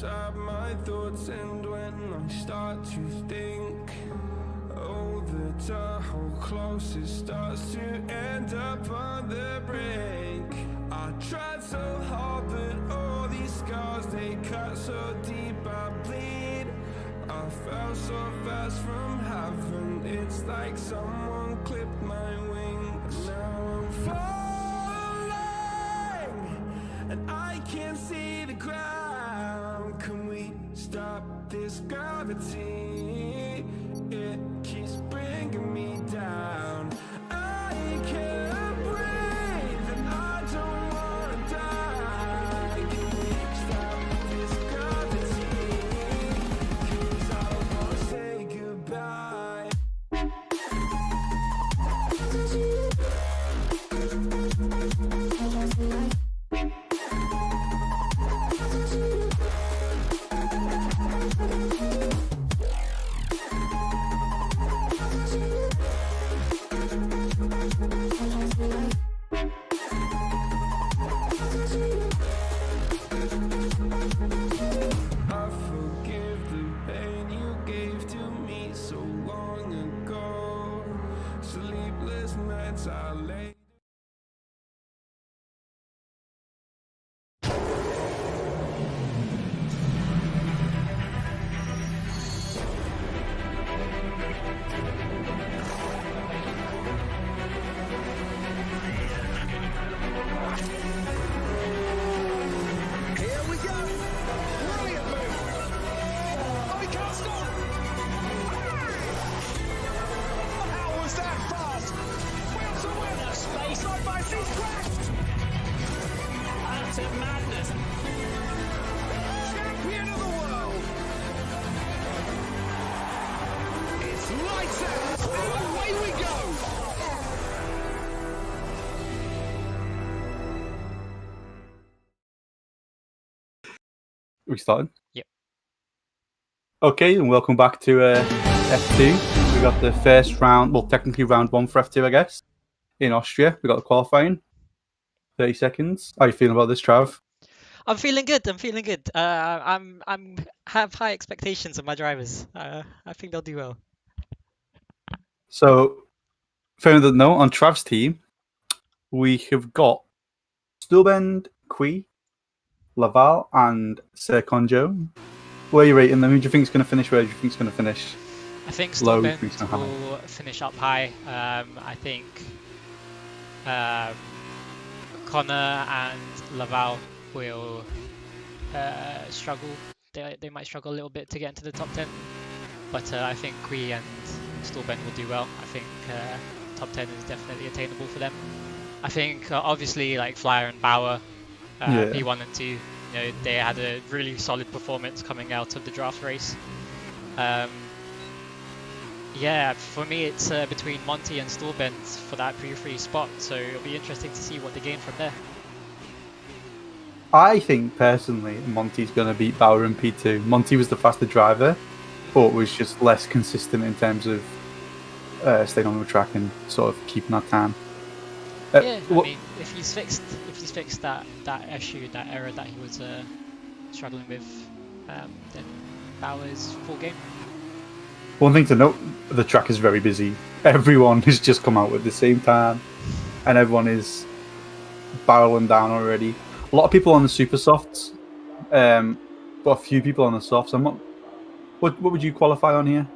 inside my thoughts, and when I start to think, oh, the Tahoe closest starts to end up on the brink. I tried so hard, but all these scars, they cut so deep, I bleed. I fell so fast from heaven, it's like someone clipped my wings. Now I'm falling, and I can't see the ground. Can we stop this gravity? It keeps bringing me down. I can't breathe, and I don't wanna die. Can we stop this gravity? 'Cause I don't wanna say goodbye. I forgive the pain you gave to me so long ago. Sleepless nights I lay. Here we go! Brilliant move! Oh, he can't stop! How was that fast? Wheel to wheel! Space side by side crashed! That's a madness! Champion of the world! It's lights out! And away we go! We started? Yep. Okay, and welcome back to F2. We got the first round, well, technically round one for F2, I guess, in Austria. We got the qualifying. 30 seconds. How are you feeling about this, Trav? I'm feeling good. I'm feeling good. I'm have high expectations of my drivers. I think they'll do well. So, for anyone that doesn't know, on Trav's team, we have got Stulbend, Qui, Laval, and Serconjo. Where are you rating them? Who do you think is going to finish? Where do you think is going to finish? I think Low, Stolbend who's gonna have will finish up high. I think Connor and Laval will struggle. They might struggle a little bit to get into the top 10. But I think Qui and Stolbend will do well. I think top 10 is definitely attainable for them. I think obviously like Flyer and Bauer, P1 and 2, you know, they had a really solid performance coming out of the draft race. Yeah, for me it's between Monty and Stolbend for that P3 spot, so it'll be interesting to see what they gain from there. I think personally Monty's going to beat Bauer in P2. Monty was the faster driver, but was just less consistent in terms of staying on the track and sort of keeping that time. Yeah, I mean, if he's fixed that issue, that error that he was struggling with, then Bauer's full game. One thing to note, the track is very busy. Everyone has just come out at the same time, and everyone is barreling down already. A lot of people on the super softs, but a few people on the softs. What would you qualify on here?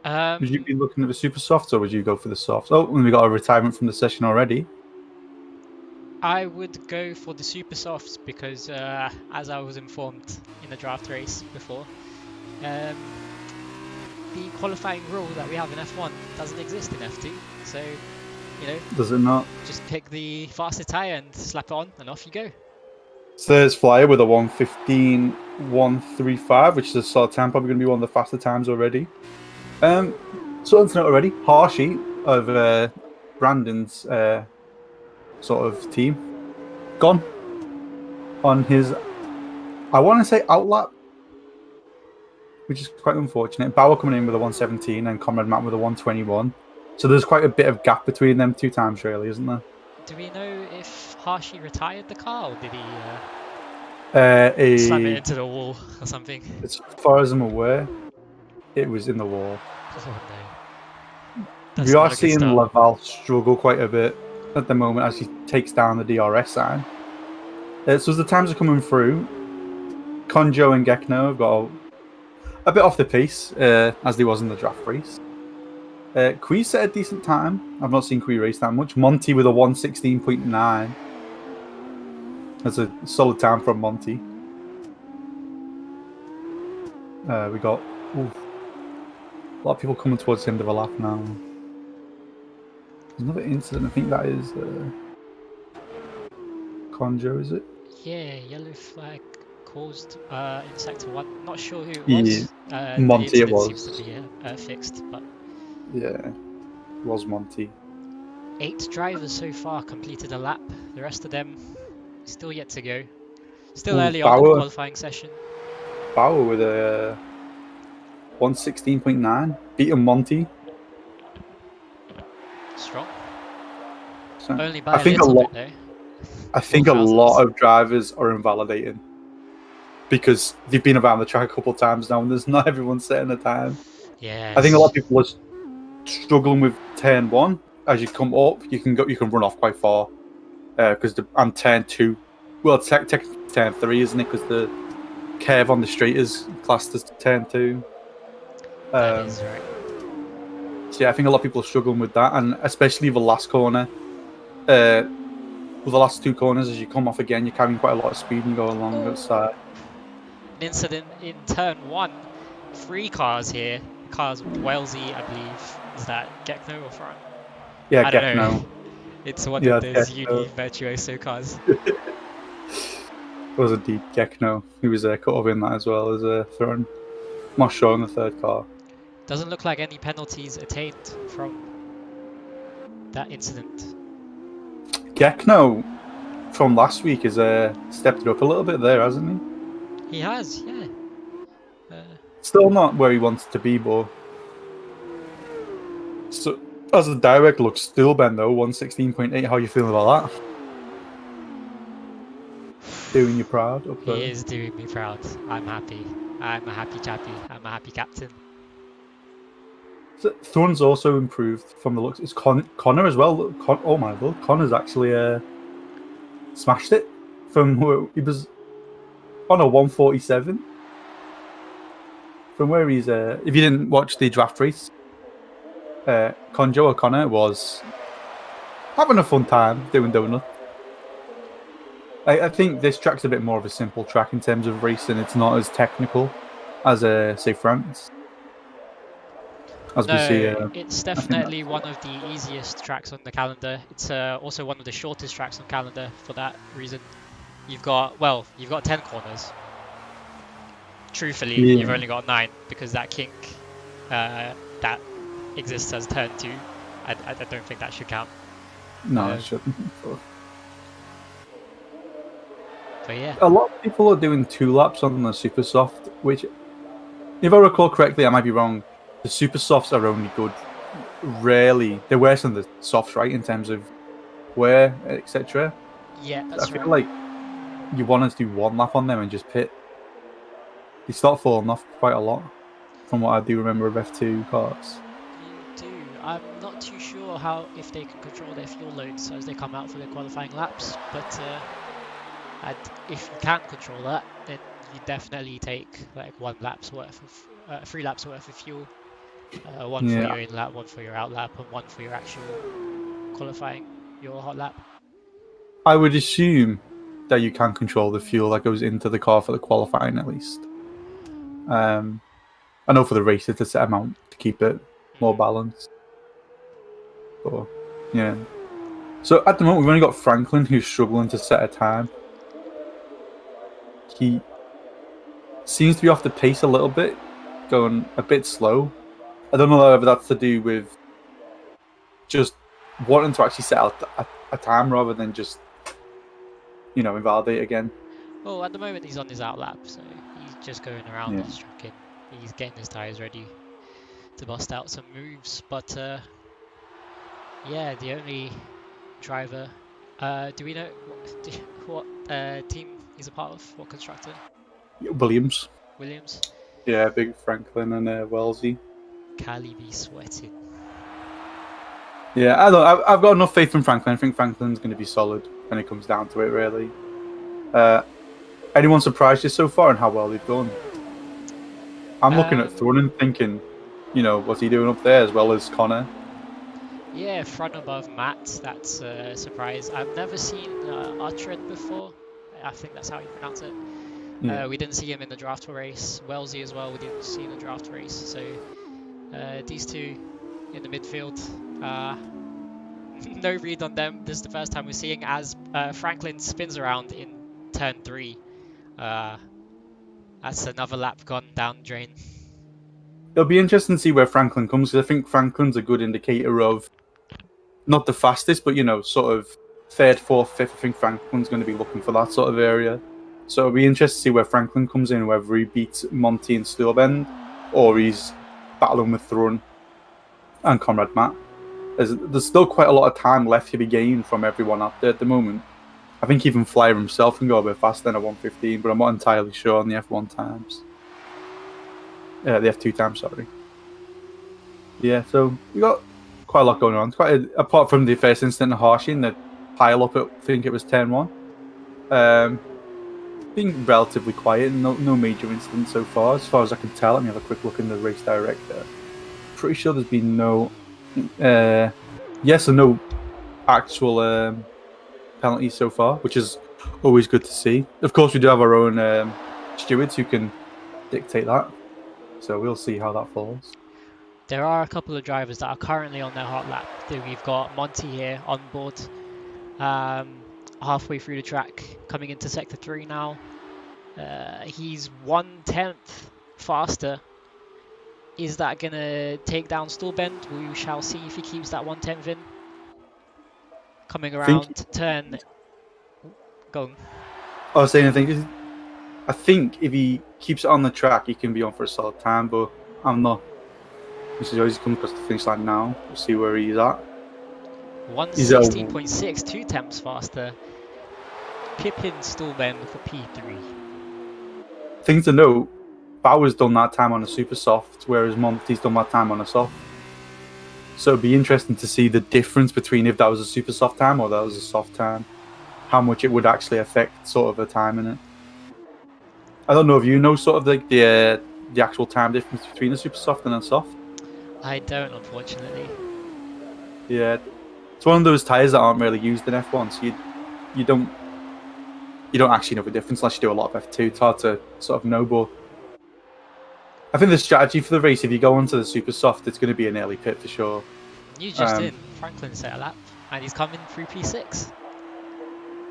Would you be looking at the super softs, or would you go for the softs? Oh, and we got a retirement from the session already. I would go for the super softs because, as I was informed in the draft race before, the qualifying rule that we have in F1 doesn't exist in F2. So, you know, Does it not? just pick the faster tyre and slap it on, and off you go. So there's Flyer with a 1:15.135, which is a solid time, probably going to be one of the faster times already. Something to note already, Harshy of Brandon's sort of team, gone on his, I want to say, outlap, which is quite unfortunate. Bauer coming in with a 1:17 and Conrad Matt with a 1:21. So there's quite a bit of gap between them two times, really, isn't there? Do we know if Harshy retired the car, or did he? Slam it A, into the wall or something. as far as I'm aware, it was in the wall. Oh no. That's We not are a good seeing start. Laval struggle quite a bit at the moment as he takes down the DRS sign. So as the times are coming through, Conjo and Gekno have got a bit off the pace, as they was in the draft race. Kui set a decent time. I've not seen Kui race that much. Monty with a 1:16.9. That's a solid time from Monty. We got a lot of people coming towards the end of a lap now. There's another incident. I think that is Conjo, is it? Yeah, yellow flag caused in sector 1. Not sure who it Yeah, was. Monty the it was. incident seems to be fixed, but Yeah, it was Monty. 8 drivers so far completed a lap. The rest of them still yet to go. Still early on in the Bauer. qualifying session. Bauer with a 1:16.9, beating Monty. Strong. So Only by I think a little lot. bit though. I think a lot of drivers are invalidating because they've been around the track a couple of times now, and there's not everyone setting a time. Yeah. I think a lot of people are struggling with turn 1. As you come up, you can run off quite far because and turn 2. Well, technically turn 3, isn't it? Because the curve on the straight is classed as turn 2. That is right. So yeah, I think a lot of people are struggling with that, and especially the last corner. With the last 2 corners, as you come off again, you're carrying quite a lot of speed and go along the side. An incident in turn 1. 3 cars here. Cars Walesy, I believe. Is that Gekno or front? Yeah, I don't know. Gekno. It's one Yeah, of those Gekno. uni virtuoso cars. It was indeed Gekno. He was caught up in that as well as Thorn. Not sure in the 3rd car. Doesn't look like any penalties attained from that incident. Gekno from last week has stepped it up a little bit there, hasn't he? He has, yeah. Still not where he wants to be, but so as a direct look, still Ben though 1:16.8. How you feeling about that? Doing you proud up there? He is doing me proud. I'm happy. I'm a happy chappy. I'm a happy captain. So, Thorn's also improved from the looks. It's Connor as well. Oh my lord, Connor's actually smashed it from where he was on a 1:47. From where he's if you didn't watch the draft race, Conjo O'Connor was having a fun time doing donut. I think this track's a bit more of a simple track in terms of racing. It's not as technical as say France. As we see, it's definitely one of the easiest tracks on the calendar. It's also one of the shortest tracks on the calendar for that reason. You've got 10 corners. Truthfully, you've only got 9 because that kink that exists as turn 2. I don't think that should count. No, it shouldn't. But yeah. A lot of people are doing 2 laps on the Super Soft, which, if I recall correctly, I might be wrong. The Super Softs are only good. Rarely, they're worse than the softs, right? In terms of wear, etc. Yeah, that's right. I feel like you want to do 1 lap on them and just pit. They start falling off quite a lot, from what I do remember of F2 cars. You do. I'm not too sure if they can control their fuel loads as they come out for their qualifying laps, but and if you can't control that, then you definitely take like 3 laps worth of fuel. 1 for your in lap, 1 for your out lap, and 1 for your actual qualifying, your hot lap. I would assume that you can control the fuel that goes into the car for the qualifying at least. I know for the race it's a set amount to keep it more balanced. But yeah. So at the moment we've only got Franklin who's struggling to set a time. He seems to be off the pace a little bit, going a bit slow. I don't know whether that's to do with just wanting to actually set out a time rather than just, invalidate again. Well, at the moment he's on his out lap, so he's just going around the track and he's getting his tyres ready to bust out some moves. But yeah, the only driver. Do we know what team He's a part of what constructor? Williams. Williams. Yeah, big Franklin and Wellesley. Cali be sweating. Yeah, I've got enough faith in Franklin. I think Franklin's going to be solid when it comes down to it, really. Anyone surprised you so far in how well they've done? I'm looking at Thrun and thinking, you know, what's he doing up there as well as Connor? Yeah, front above Matt. That's a surprise. I've never seen Uhtred before. I think that's how you pronounce it. Yeah. We didn't see him in the draft race. Wellesley as well, we didn't see in the draft race. So these two in the midfield, no read on them. This is the first time we're seeing as Franklin spins around in turn 3. That's another lap gone down drain. It'll be interesting to see where Franklin comes, because I think Franklin's a good indicator of not the fastest, but, you know, sort of 3rd, 4th, 5th. I think Franklin's going to be looking for that sort of area. So it'll be interesting to see where Franklin comes in, whether he beats Monty and Stillbend, or he's battling with Thrun and Conrad Matt. There's still quite a lot of time left to be gained from everyone out there at the moment. I think even Flyer himself can go a bit faster than a 1:15, but I'm not entirely sure on the F1 times. The F2 times, sorry. Yeah, so we got quite a lot going on. Apart from the first incident of Harshy in the pile up, I think it was turn 1. Being relatively quiet, no major incidents so far, as I can tell. Let me have a quick look in the race director. Pretty sure there's been no yes or no actual penalties so far, which is always good to see. Of course, we do have our own stewards who can dictate that, so we'll see how that falls. There are a couple of drivers that are currently on their hot lap. We've got Monty here on board, halfway through the track, coming into sector 3 now. He's 1/10 faster. Is that going to take down Stillbend? We shall see if he keeps that 1/10 in. Coming around turn. Go on. I was saying, I think if he keeps it on the track, he can be on for a solid time, but I'm not. This is always coming across the finish line now. We'll see where he's at. 116.6, 2 temps faster. Pippin Stillbend for P3. Thing to note, Bauer's done that time on a super soft, whereas Monty's done that time on a soft. So it'd be interesting to see the difference between if that was a super soft time or that was a soft time, how much it would actually affect sort of the time in it. I don't know if you know sort of like the actual time difference between a super soft and a soft. I don't, unfortunately. Yeah, it's one of those tyres that aren't really used in F1, so you don't actually know the difference unless you do a lot of F2. It's hard to sort of know, but I think the strategy for the race, if you go onto the super soft, it's going to be an early pit for sure. You just in. Franklin set a lap, and he's coming through P6.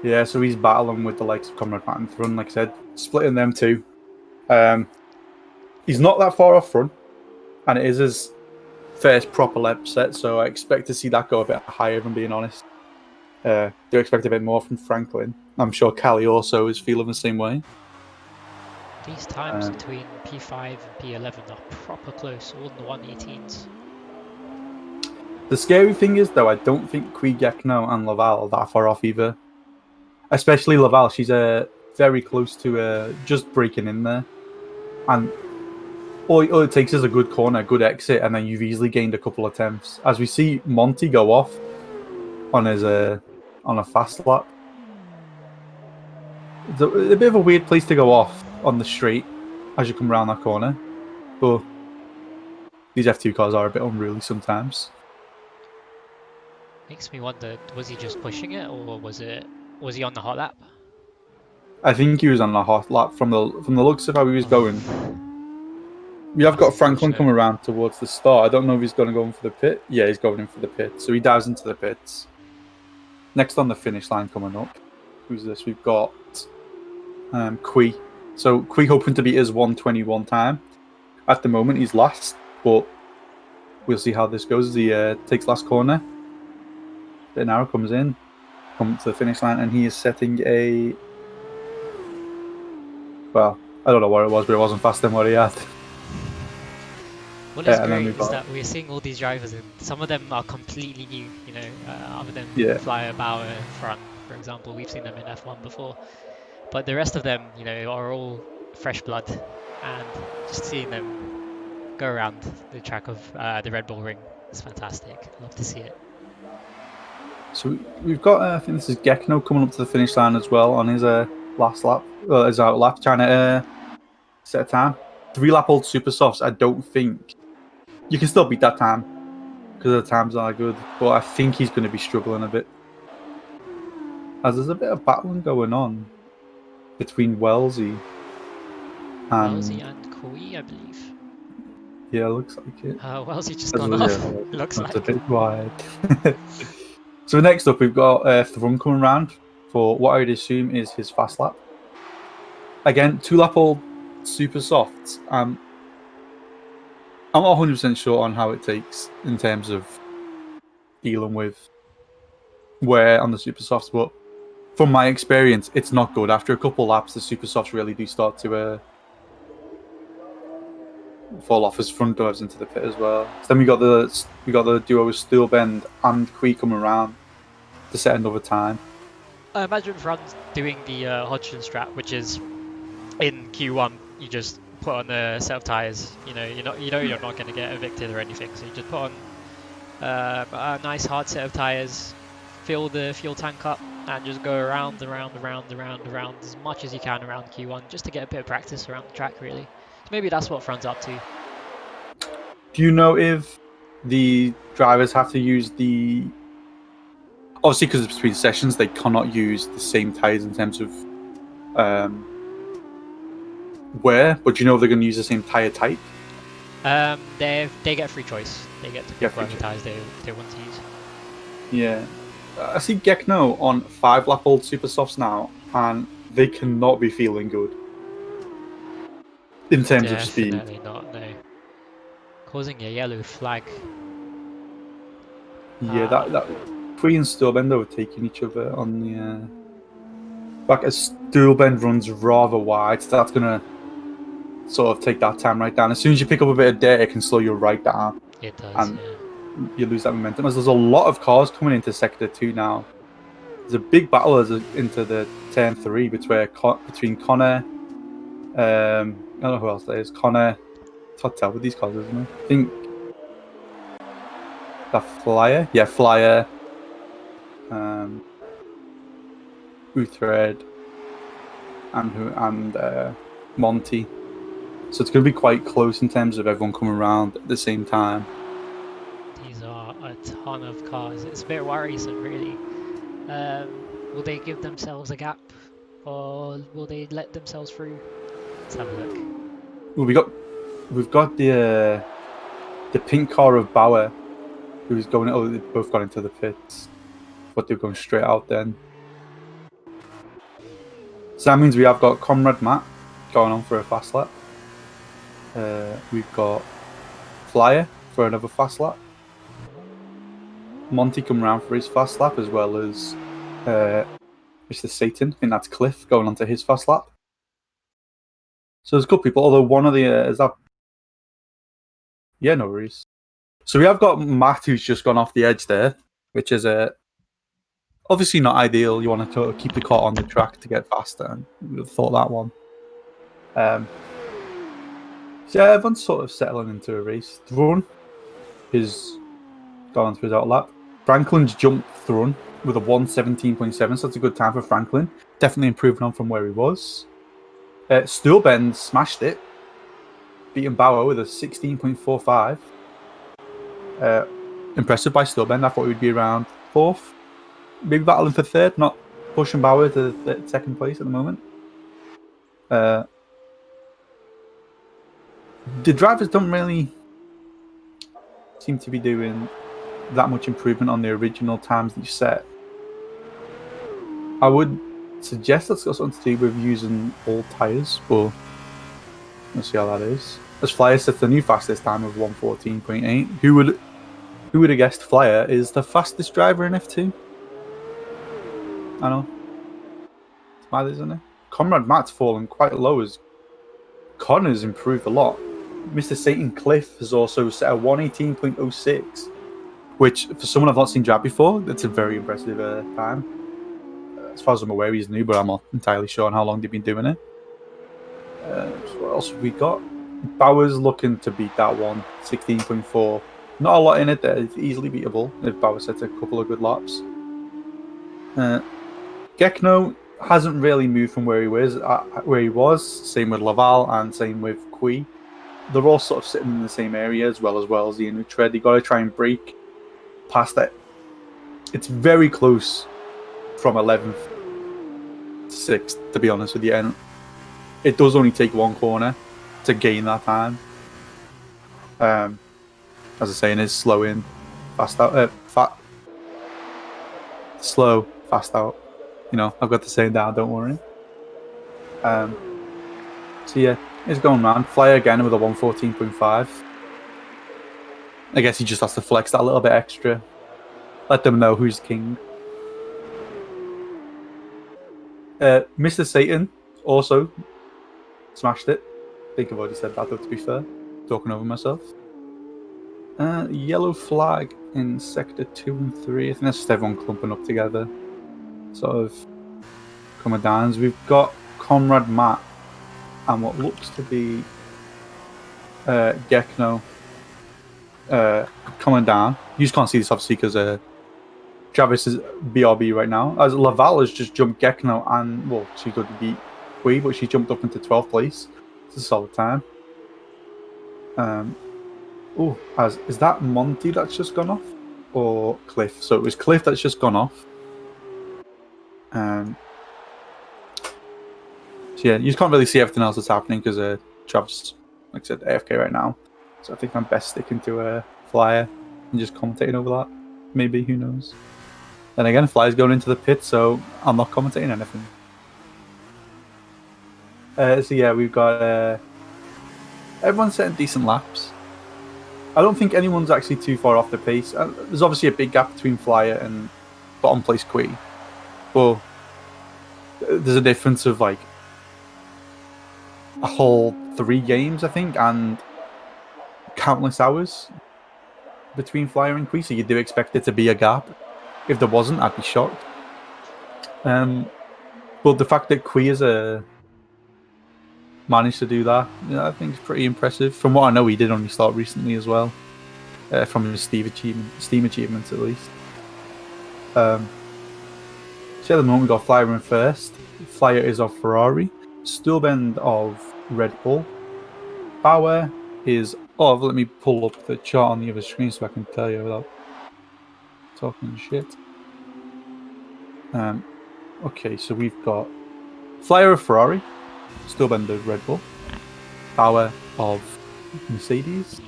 Yeah, so he's battling with the likes of Conrad Matt and Thrun, like I said, splitting them two. He's not that far off Thrun, and it is his first proper lap set, so I expect to see that go a bit higher, if I'm being honest. Do expect a bit more from Franklin. I'm sure Cali also is feeling the same way. These times between P5 and P11 are proper close, all in the 1:18s. The scary thing is, though, I don't think Kwiatkno and Laval are that far off either. Especially Laval, she's very close to just breaking in there. And all it takes is a good corner, a good exit, and then you've easily gained a couple of attempts. As we see Monty go off on his on a fast lap. It's a bit of a weird place to go off on the straight as you come around that corner, but these F2 cars are a bit unruly sometimes. Makes me wonder, was he just pushing it, or was he on the hot lap? I think he was on the hot lap from the looks of how he was going. We have got Franklin coming around towards the start. I don't know if he's going to go in for the pit. Yeah, he's going in for the pit, so he dives into the pits. Next on the finish line coming up, who's this? We've got Qui. So Qui hoping to beat his 1:21 time. At the moment, he's last, but we'll see how this goes as he takes last corner. Then Arrow comes in, comes to the finish line, and he is setting a... Well, I don't know what it was, but it wasn't faster than what he had. What is great is that we're seeing all these drivers, and some of them are completely new, other than Flyer, Bauer, Front, for example. We've seen them in F1 before. But the rest of them, you know, are all fresh blood, and just seeing them go around the track of the Red Bull Ring is fantastic. Love to see it. So we've got, I think this is Gekno coming up to the finish line as well on his last lap, his out lap, trying to set a time. 3-lap-old super softs, I don't think you can still beat that time because the times are good, but I think he's going to be struggling a bit as there's a bit of battling going on between Wellesley and Koi, I believe. Yeah, looks like it. Wellesley just gone off. Looks like a bit wide. So next up, we've got Thrun coming around for what I would assume is his fast lap. Again, 2-lap-old super softs. I'm not 100% sure on how it takes in terms of dealing with wear on the super softs, but from my experience, it's not good. After a couple laps, the super softs really do start to fall off as front doors into the pit as well. So then we got the duo with Steelbend and Kui coming around to set another time. I imagine Fran's doing the Hodgson strat, which is in Q1 you just put on a set of tires. You know you're not going to get evicted or anything, so you just put on a nice hard set of tires, fill the fuel tank up, and just go around as much as you can around Q1, just to get a bit of practice around the track, really. So maybe that's what Fran's up to. Do you know if the drivers have to use the... Obviously, because it's between sessions, they cannot use the same tyres in terms of wear, but do you know if they're going to use the same tyre type? They get free choice. They get to pick whatever tyres they want to use. Yeah. I see Gekno on 5-lap-old super softs now, and they cannot be feeling good in terms of speed. Definitely not, no. Causing a yellow flag. Yeah, that Kui and Steelbend were taking each other on the back as Steelbend runs rather wide, so that's gonna sort of take that time right down. As soon as you pick up a bit of dirt, it can slow you right down. It does, and you lose that momentum. As there's a lot of cars coming into Sector 2 now. There's a big battle into the Turn 3 between Connor, I don't know who else there is. Connor, it's hard to tell with these cars, isn't it? I think the Flyer, Flyer, Uthred, and Monty. So it's going to be quite close in terms of everyone coming around at the same time. These are a ton of cars. It's a bit worrisome, really. Will they give themselves a gap, or will they let themselves through? Let's have a look. Well, we've got the pink car of Bauer, who's going. Oh, they both got into the pits, but they're going straight out then. So that means we have got Comrade Matt going on for a fast lap. We've got Flyer for another fast lap. Monty coming around for his fast lap, as well as Mr. Satan. I think that's Cliff going on to his fast lap. So there's good people, although one of the... is that... Yeah, no worries. So we have got Matt, who's just gone off the edge there, which is obviously not ideal. You want to keep the car on the track to get faster, and we would have thought that one. So yeah, everyone's sort of settling into a race. Thrun is gone through his out lap. Franklin's jumped Thrun with a 1:17.7, so that's a good time for Franklin. Definitely improving on from where he was. Steelbend smashed it, beating Bauer with a 16.45. Impressive by Steelbend. I thought he would be around 4th. Maybe battling for 3rd, not pushing Bauer to 2nd place at the moment. The drivers don't really seem to be doing that much improvement on the original times that you set. I would suggest that's got something to do with using old tyres, but we'll see how that is. As Flyer sets the new fastest time of 1:14.8. Who would have guessed Flyer is the fastest driver in F2? I know. It's mad, isn't it? Comrade Matt's fallen quite low as Connor's improved a lot. Mr. Satan Cliff has also set a 1:18.06, which for someone I've not seen drive before, that's a very impressive time. as far as I'm aware, he's new, but I'm not entirely sure on how long they've been doing it. So what else have we got? Bowers looking to beat that one, 16.4. Not a lot in it there. It's easily beatable if Bowers sets a couple of good laps. Gekno hasn't really moved from where he was. Same with Laval and same with Kui. They're all sort of sitting in the same area as well as the Inuit Tread. You got to try and break past that. It's very close from 11th to 6th, to be honest with you. And it does only take one corner to gain that time. As I was saying, is slow in, fast out, slow, fast out. You know, I've got the saying down, don't worry. So yeah, it's going round. Flyer again with a 114.5. I guess he just has to flex that a little bit extra. Let them know who's king. Mr. Satan also smashed it. I think I've already said that, though, to be fair. Talking over myself. Yellow flag in sector 2 and 3. I think that's just everyone clumping up together. Sort of coming down. We've got Comrade Matt and what looks to be Gekno coming down. You just can't see this obviously because Travis is BRB right now. As Laval has just jumped Gekno and, well, she could beat Kui, but she jumped up into 12th place. It's a solid time. Is that Monty that's just gone off? Or Cliff? So it was Cliff that's just gone off. So yeah, you can't really see everything else that's happening because Travis, like I said, AFK right now. So I think I'm best sticking to a Flyer and just commentating over that. Maybe, who knows? Then again, Flyer's going into the pit, so I'm not commentating anything. So yeah, we've got everyone's setting decent laps. I don't think anyone's actually too far off the pace. There's obviously a big gap between Flyer and bottom place Kui, but there's a difference of like a whole 3 games, I think, and countless hours between Flyer and Kui, so you do expect it to be a gap. If there wasn't, I'd be shocked. But the fact that Kui is managed to do that, I think is pretty impressive. From what I know, he did only start recently as well, from his Steam achievements at least. So at the moment we got Flyer in first. Flyer is of Ferrari. Stillbend of Red Bull. Bauer is of, let me pull up the chart on the other screen so I can tell you without talking shit. Okay, so we've got Flyer of Ferrari, Stillbend of Red Bull, Bauer of Mercedes,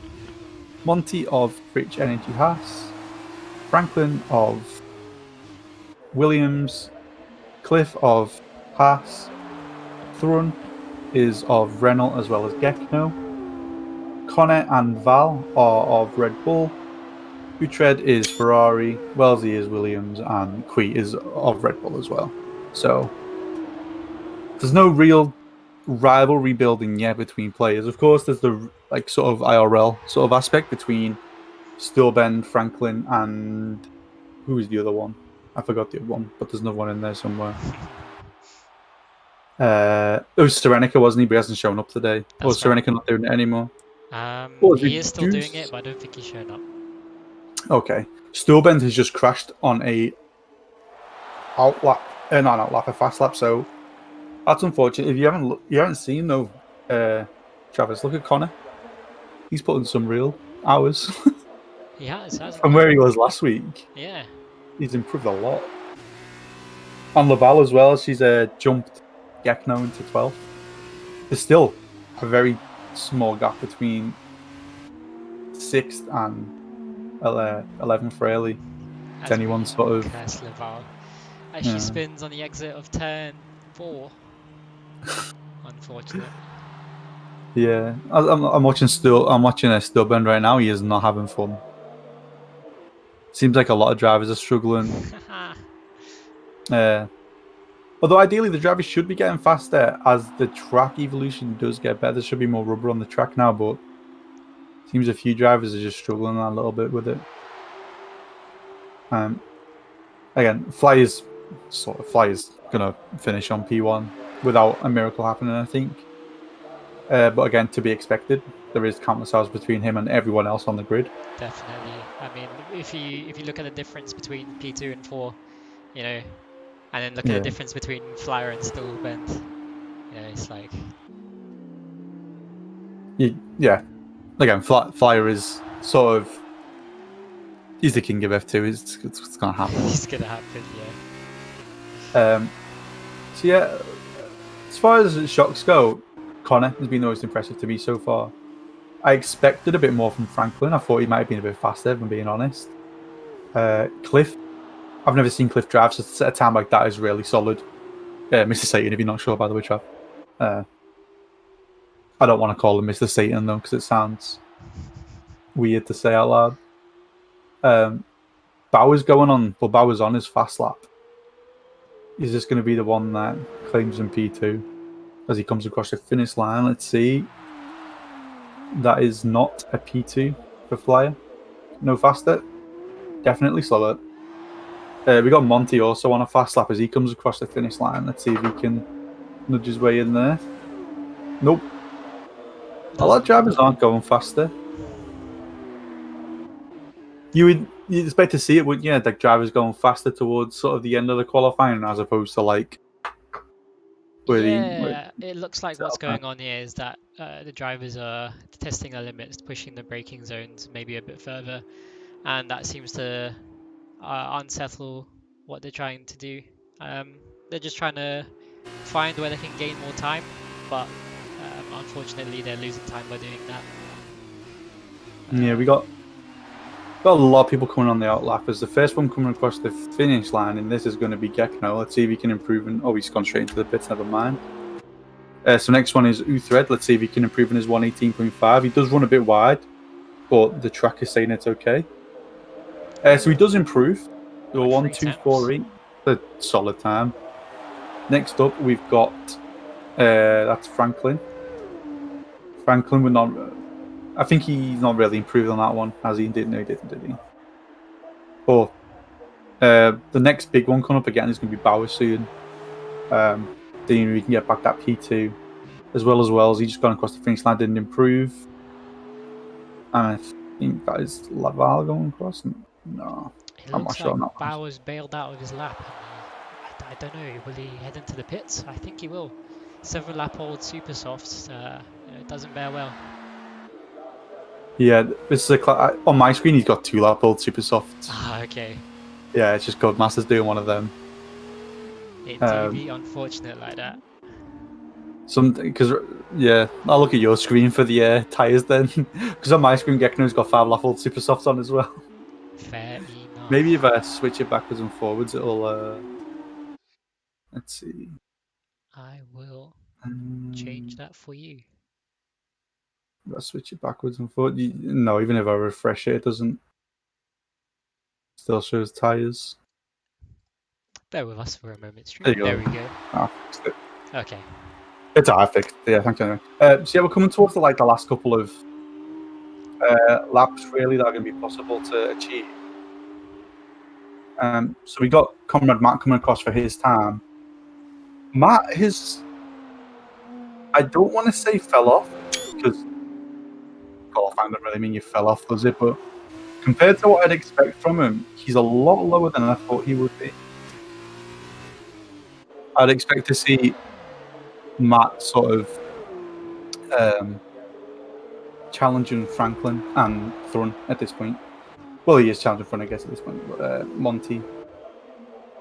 Monty of Rich Energy Haas, Franklin of Williams, Cliff of Haas, Thrun is of Renault as well as Gekno, Connor and Val are of Red Bull, Utrecht is Ferrari, Wellesley is Williams, and Kui is of Red Bull as well. So there's no real rivalry building yet between players. Of course, there's the like sort of IRL sort of aspect between Stillbend, Franklin, and who is the other one? I forgot the other one, but there's another one in there somewhere. It was Serenica, wasn't he? But he hasn't shown up today. Or is Serenica not doing it anymore? He is still doing it, but I don't think he's shown up. Okay. Stillbend has just crashed on a a fast lap, so that's unfortunate. If you haven't seen though, Travis, look at Connor. He's put in some real hours. He has from where he was last week. Yeah. He's improved a lot. And Laval as well, she's jumped Gekno into 12th. There's still a very small gap between 6th and 11th really. To anyone sort of. Laval. As she spins on the exit of turn 4. Unfortunate. Yeah, I'm watching Stillbend right now. He is not having fun. Seems like a lot of drivers are struggling. Although ideally the drivers should be getting faster as the track evolution does get better. There should be more rubber on the track now, but seems a few drivers are just struggling a little bit with it. Again, Flyer's sort of Flyer's going to finish on P1 without a miracle happening, I think. But again, to be expected, there is countless hours between him and everyone else on the grid. Definitely. I mean, if you look at the difference between P2 and 4, you know, and then look at the difference between Flyer and Stillbend, you know, it's like... Yeah. Again, Flyer is sort of... He's the king of F2. It's going to happen. It's going to happen, yeah. So yeah, as far as shocks go, Connor has been the most impressive to me so far. I expected a bit more from Franklin. I thought he might have been a bit faster, if I'm being honest. Cliff, I've never seen Cliff drive, so at a time like that is really solid. Mr. Satan, if you're not sure, by the way, Trav. I don't want to call him Mr. Satan, though, because it sounds weird to say out loud. Bauer's going on, well, Bauer's on his fast lap. Is this going to be the one that claims him P2 as he comes across the finish line? Let's see. That is not a P2 for Flyer. No faster. Definitely slower. We got Monty also on a fast lap as he comes across the finish line. Let's see if he can nudge his way in there. Nope. A lot of drivers aren't going faster. You'd expect to see it, wouldn't you? Like drivers going faster towards sort of the end of the qualifying as opposed to like... It looks like what's going on here is that the drivers are testing their limits, pushing the braking zones maybe a bit further, and that seems to unsettle what they're trying to do. They're just trying to find where they can gain more time, but unfortunately they're losing time by doing that. Yeah, we got a lot of people coming on the outlappers. The first one coming across the finish line, and this is going to be Gekno. Let's see if he can improve. He's gone straight into the pits, never mind. So next one is Uthred. Let's see if he can improve in his 118.5. He does run a bit wide, but the track is saying it's okay. So he does improve. So 1:2.48. A solid time. Next up, we've got that's Franklin. Franklin would not... I think he's not really improved on that one, as he didn't. No, he didn't, did he? But the next big one coming up again is going to be Bauer soon. Then we can get back that P2 as well as he just gone across the finish line, didn't improve. And I think that is Laval going across. No, I'm not sure on that one. Bauer's bailed out of his lap. I don't know. Will he head into the pits? I think he will. 7-lap-old super softs. It doesn't bear well. Yeah, this is on my screen. He's got 2-lap-old super softs. Ah, okay. Yeah, it's just Codemasters doing one of them. It do be unfortunate like that. Because I'll look at your screen for the tires then. Because on my screen, Gekno's got 5-lap-old super softs on as well. Fair enough. Maybe if I switch it backwards and forwards, it'll. Let's see. I will change that for you. If I switch it backwards and forwards, no, even if I refresh it, it doesn't. Still shows tires. Bear with us for a moment, stream. There we go. I fixed it. Okay. It's I fixed it. Yeah, thanks anyway. So yeah, we're coming towards the last couple of laps really that are going to be possible to achieve. So we got Comrade Matt coming across for his time. Matt, I don't want to say fell off because qualifying doesn't really mean you fell off, does it? But compared to what I'd expect from him, he's a lot lower than I thought he would be. I'd expect to see Matt sort of challenging Franklin and Thrun at this point. Well, he is challenging Thrun, I guess, at this point. But Monty,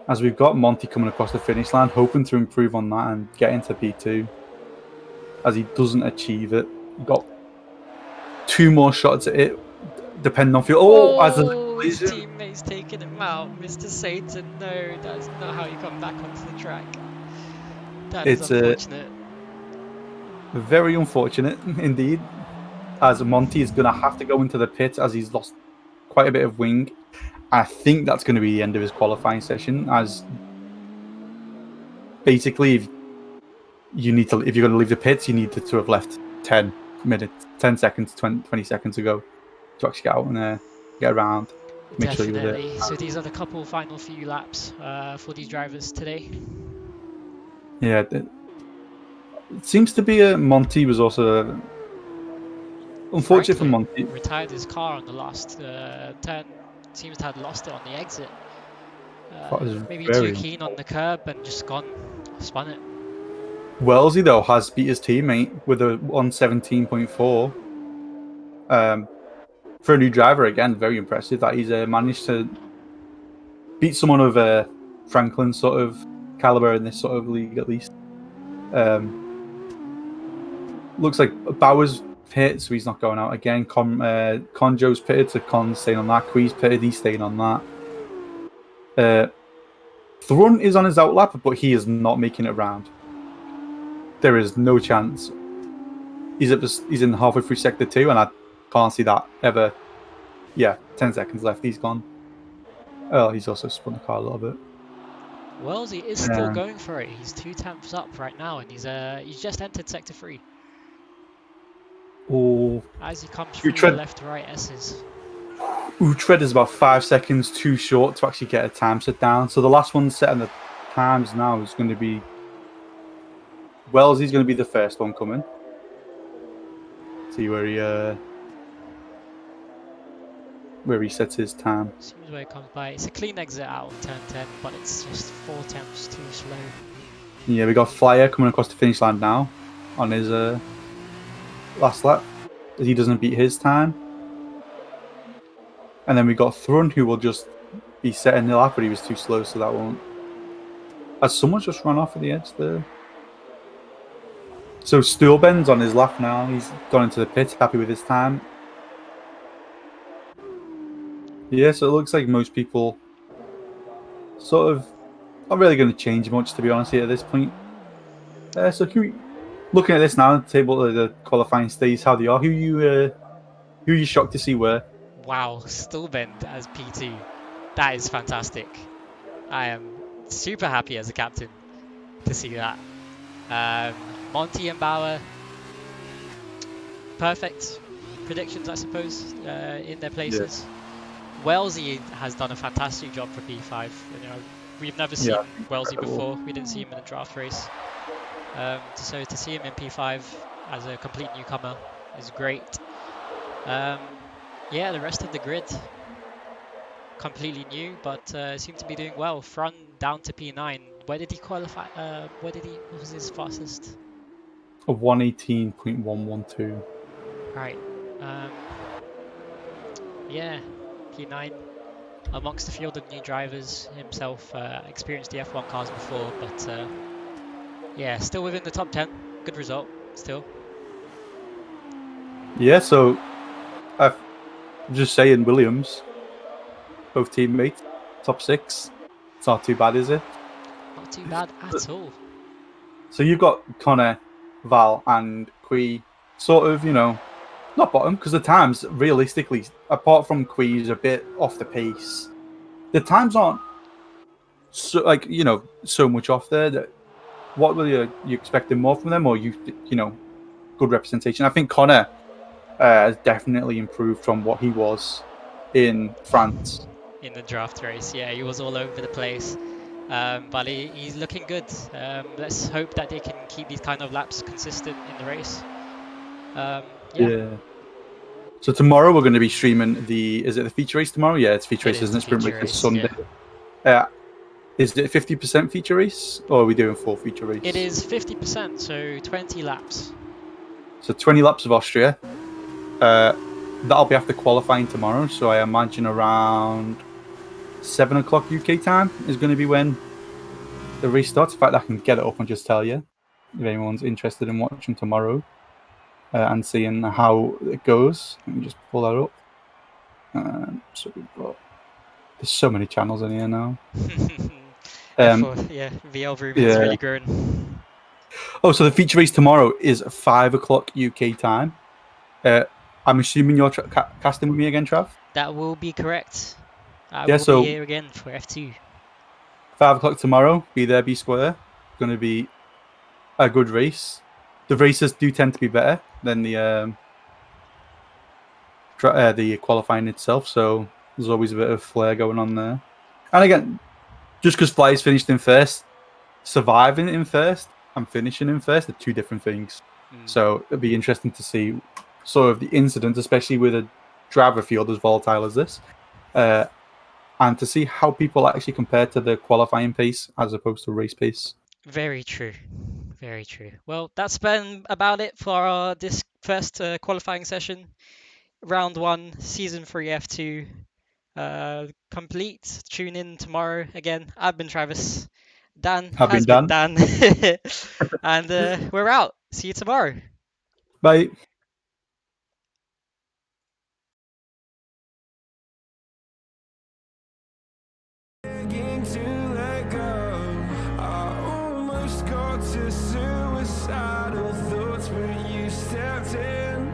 as we've got Monty coming across the finish line, hoping to improve on that and get into P2. As he doesn't achieve it, got 2 more shots at it, depending on fuel. His teammate's taking him out. Mr. Satan, no, that's not how you come back onto the track. That is unfortunate. Very unfortunate indeed. As Monty is going to have to go into the pit as he's lost quite a bit of wing. I think that's going to be the end of his qualifying session. As basically, if you're going to leave the pits, you need to have left 10 seconds, 20 seconds ago to actually get out and get around. make sure you're there. Definitely. So these are the final few laps for these drivers today. Yeah, it seems to be Monty was also unfortunate for Monty. Retired his car on the last turn. Seems to have lost it on the exit. Maybe too keen on the curb and just spun it. Wellesley though has beat his teammate with a 117.4. For a new driver, again, very impressive that he's managed to beat someone of Franklin's sort of caliber in this sort of league, at least. Looks like Bauer's pit, so he's not going out again. Conjo's pitted, so Con's staying on that. Quee's pitted, he's staying on that. Thrun is on his outlap, but he is not making it round. There is no chance. He's in halfway through sector 2, and I can't see that ever. Yeah, 10 seconds left. He's gone. Oh, he's also spun the car a little bit. Wellesley is still going for it. He's 2/10 up right now, and he's just entered sector 3. Oh, as he comes through the left to right S's. Utrecht is about 5 seconds too short to actually get a time set down. So the last one set on the times now is going to be Wellesley's going to be the first one coming. See where he sets his time. Seems where it comes by. It's a clean exit out of turn 10, but it's just 4/10 too slow. Yeah, we got Flyer coming across the finish line now on his last lap, as he doesn't beat his time. And then we got Thrun, who will just be setting the lap, but he was too slow, so that won't. Has someone just run off at the edge there? So Stuhlben's on his lap now. He's gone into the pit, happy with his time. Yeah, so it looks like most people sort of not really going to change much, to be honest, here at this point. So looking at this now, the table of the qualifying stays, how they are. Who you shocked to see where? Wow, Stuhlben as P2. That is fantastic. I am super happy as a captain to see that. Monty and Bauer, perfect predictions, I suppose, in their places. Yeah. Wellesley has done a fantastic job for P5. You know, we've never seen Wellesley before. We didn't see him in the draft race. So to see him in P5 as a complete newcomer is great. Yeah, the rest of the grid completely new, but seem to be doing well. Front down to P9. Where did he qualify? What was his fastest? A 118.112. Right. Yeah, P9 amongst the field of new drivers himself. Experienced the F1 cars before, but yeah, still within the top 10. Good result, still. Yeah, so I'm just saying, Williams, both teammates, top 6. It's not too bad, is it? Not too bad at all. So you've got Connor, Val, and Quee, sort of, you know, not bottom, because the times, realistically, apart from Quee's a bit off the pace, the times aren't so, like, you know, so much off there. That what were you expecting more from them, or you know, good representation? I think Connor has definitely improved from what he was in France. In the draft race, yeah, he was all over the place. But he's looking good. Let's hope that they can keep these kind of laps consistent in the race. Yeah. So tomorrow we're going to be streaming is it the feature race tomorrow? Yeah, it's feature race, isn't it? Sprint race Sunday. Yeah. Is it 50% feature race, or are we doing full feature race? It is 50%, so 20 laps. So 20 laps of Austria. That'll be after qualifying tomorrow, so I imagine around 7 o'clock UK time is going to be when the race starts. In fact, I can get it up and just tell you if anyone's interested in watching tomorrow and seeing how it goes. Let me just pull that up. So we've got, there's so many channels in here now. VL room has really grown. Oh, so the feature race tomorrow is 5 o'clock UK time. I'm assuming you're casting with me again, Trav? That will be correct. I will be here again for F2. 5 o'clock tomorrow. Be there, be square. Going to be a good race. The races do tend to be better than the qualifying itself. So There's always a bit of flair going on there. And again, just because Fly's finished in first, surviving in first and finishing in first are two different things. So it'd be interesting to see sort of the incident, especially with a driver field as volatile as this, and to see how people actually compare to the qualifying pace as opposed to race pace. Very true. Very true. Well, that's been about it for this first qualifying session. Round 1, Season 3 F2 complete. Tune in tomorrow again. I've been Travis. Dan has been Dan. And we're out. See you tomorrow. Bye. Begging to let go. I almost got to suicidal thoughts, but you stepped in.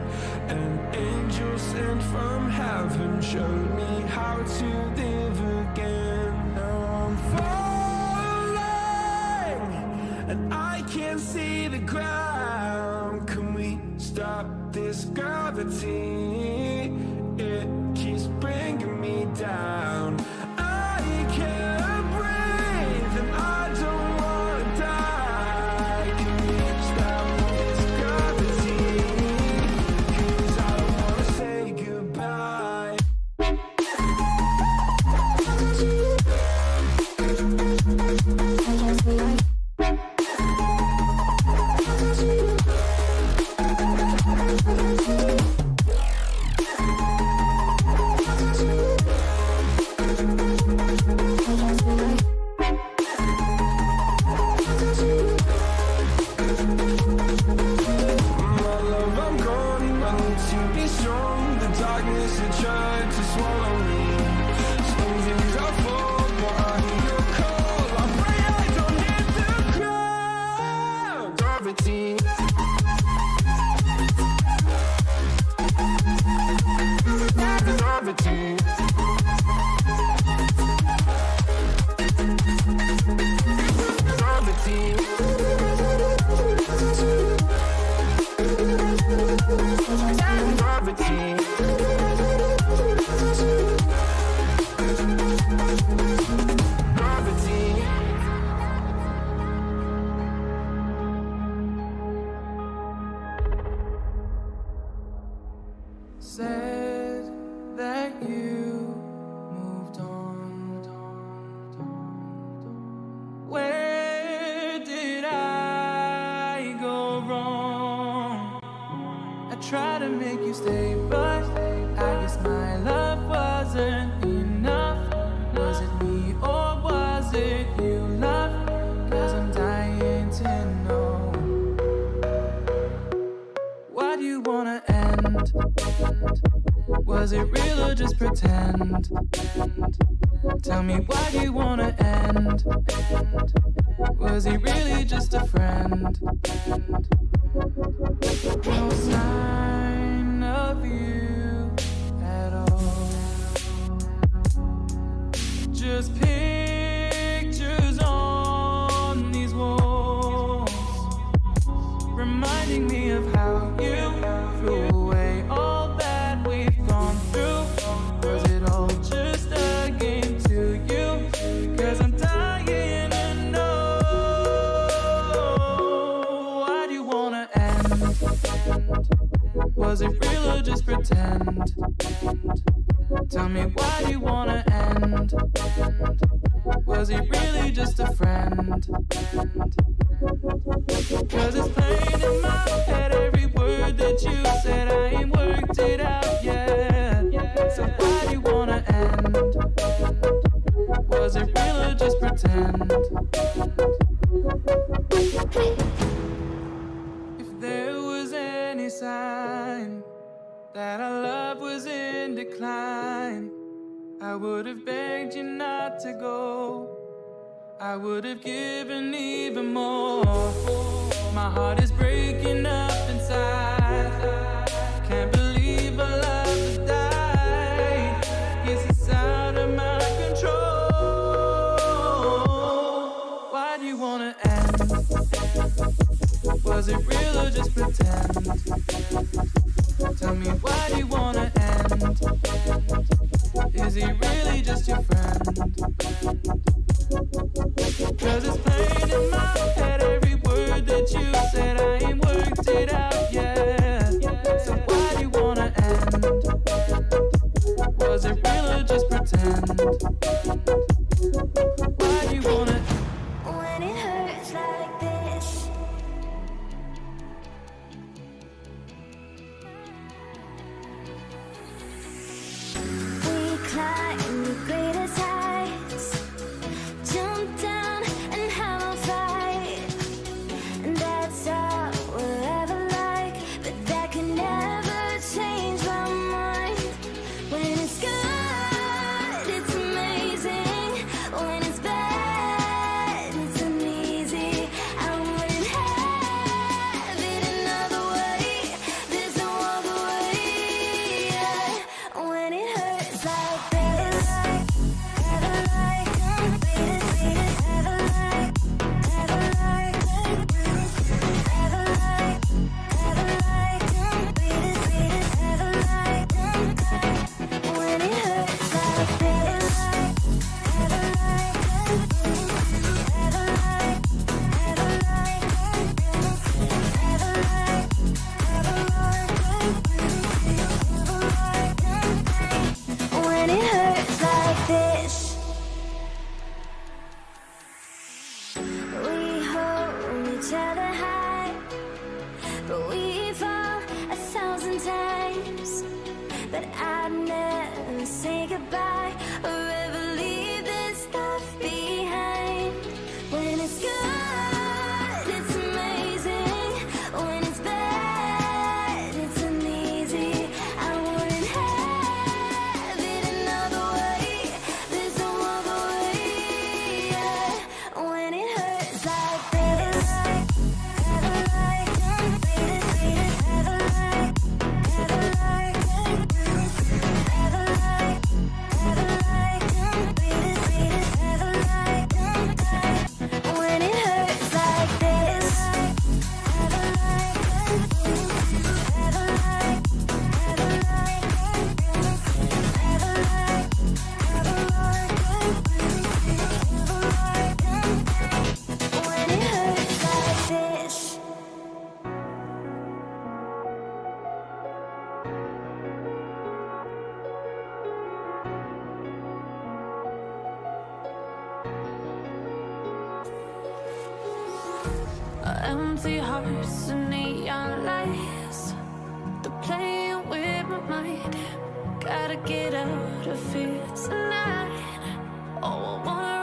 An angel sent from heaven showed me how to live again. Now I'm falling, and I can't see the ground. Can we stop this gravity? It keeps bringing me down. I can't breathe, and I don't wanna die. Can we stop this gravity? 'Cause I don't wanna say goodbye. Said that you moved on. Where did I go wrong? I tried to make you stay, but I guess my love wasn't enough. Was it me or was it you, love? 'Cause I'm dying to know. Why do you wanna end? Was it real or just pretend? Tell me, why do you wanna end? Was he really just a friend? No sign of you at all. Just pictures on these walls, reminding me of how you threw away all that we've gone through. Was it all just a game to you? 'Cause I'm dying to know. Why do you wanna end? Was it real or just pretend? Tell me, why do you wanna end? Was he really just a friend? 'Cause it's plain in my head, every word that you said, I ain't worked it out yet. So why do you wanna end? Was it real or just pretend? If there was any sign that our love was in decline, I would have begged you not to go. I would have given even more. My heart is breaking up inside. Can't believe our love has died. Guess it's out of my control. Why do you wanna end? Was it real or just pretend? Tell me, why do you wanna end? Is he real? goodbye or ever leave this stuff behind. When it's good, it's amazing. When it's bad, it's uneasy. I wouldn't have it another way. There's no other way. Yeah. When it hurts like this, ever like, ever like, ever like, ever like, ever like, ever like, when it hurts like this, ever like, ever like, ever like, ever like, ever like, when it hurts like this. Empty hearts and neon lights, they're playing with my mind. Gotta get out of here tonight. Oh, I want